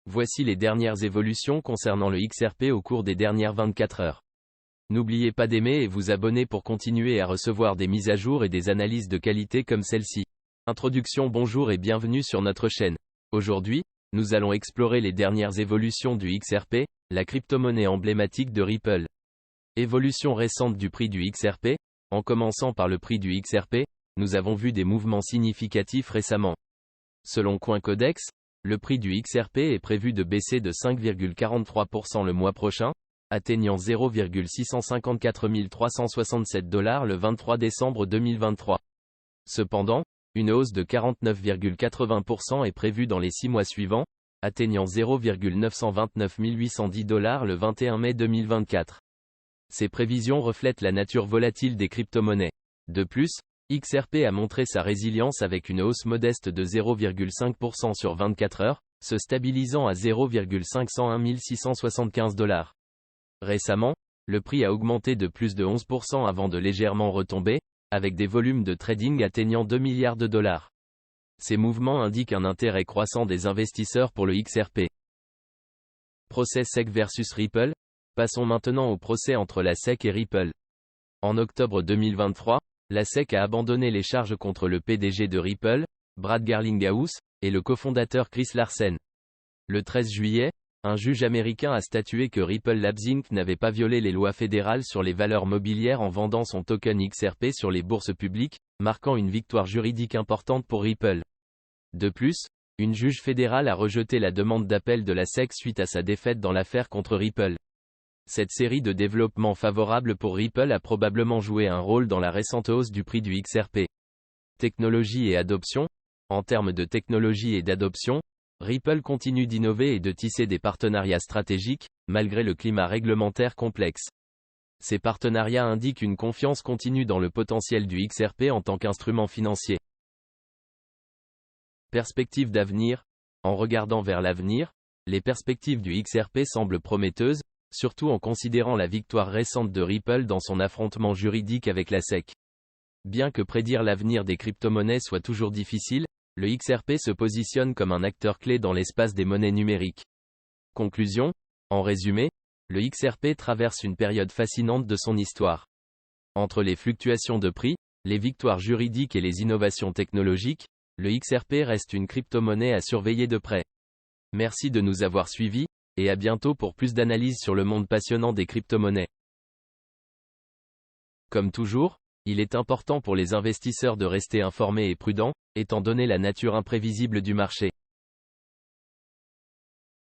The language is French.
Voici les dernières évolutions concernant le XRP au cours des dernières 24 heures. N'oubliez pas d'aimer et vous abonner pour continuer à recevoir des mises à jour et des analyses de qualité comme celle-ci. Introduction. Bonjour et bienvenue sur notre chaîne. Aujourd'hui, nous allons explorer les dernières évolutions du XRP, la crypto-monnaie emblématique de Ripple. Évolution récente du prix du XRP. En commençant par le prix du XRP, nous avons vu des mouvements significatifs récemment. Selon CoinCodex, le prix du XRP est prévu de baisser de 5,43% le mois prochain, atteignant 0,654 367 $ le 23 décembre 2023. Cependant, une hausse de 49,80% est prévue dans les 6 mois suivants, atteignant 0,929 810 $ le 21 mai 2024. Ces prévisions reflètent la nature volatile des crypto-monnaies. De plus, XRP a montré sa résilience avec une hausse modeste de 0,5% sur 24 heures, se stabilisant à 0,501 675 $. Récemment, le prix a augmenté de plus de 11% avant de légèrement retomber, avec des volumes de trading atteignant 2 milliards de dollars. Ces mouvements indiquent un intérêt croissant des investisseurs pour le XRP. Procès SEC versus Ripple. Passons maintenant au procès entre la SEC et Ripple. En octobre 2023, la SEC a abandonné les charges contre le PDG de Ripple, Brad Garlinghouse, et le cofondateur Chris Larsen. Le 13 juillet, un juge américain a statué que Ripple Labs Inc. n'avait pas violé les lois fédérales sur les valeurs mobilières en vendant son token XRP sur les bourses publiques, marquant une victoire juridique importante pour Ripple. De plus, une juge fédérale a rejeté la demande d'appel de la SEC suite à sa défaite dans l'affaire contre Ripple. Cette série de développements favorables pour Ripple a probablement joué un rôle dans la récente hausse du prix du XRP. Technologie et adoption. En termes de technologie et d'adoption, Ripple continue d'innover et de tisser des partenariats stratégiques, malgré le climat réglementaire complexe. Ces partenariats indiquent une confiance continue dans le potentiel du XRP en tant qu'instrument financier. Perspectives d'avenir. En regardant vers l'avenir, les perspectives du XRP semblent prometteuses, surtout en considérant la victoire récente de Ripple dans son affrontement juridique avec la SEC. Bien que prédire l'avenir des crypto-monnaies soit toujours difficile, le XRP se positionne comme un acteur clé dans l'espace des monnaies numériques. Conclusion. En résumé, le XRP traverse une période fascinante de son histoire. Entre les fluctuations de prix, les victoires juridiques et les innovations technologiques, le XRP reste une crypto-monnaie à surveiller de près. Merci de nous avoir suivis, et à bientôt pour plus d'analyses sur le monde passionnant des crypto-monnaies. Comme toujours, il est important pour les investisseurs de rester informés et prudents, étant donné la nature imprévisible du marché.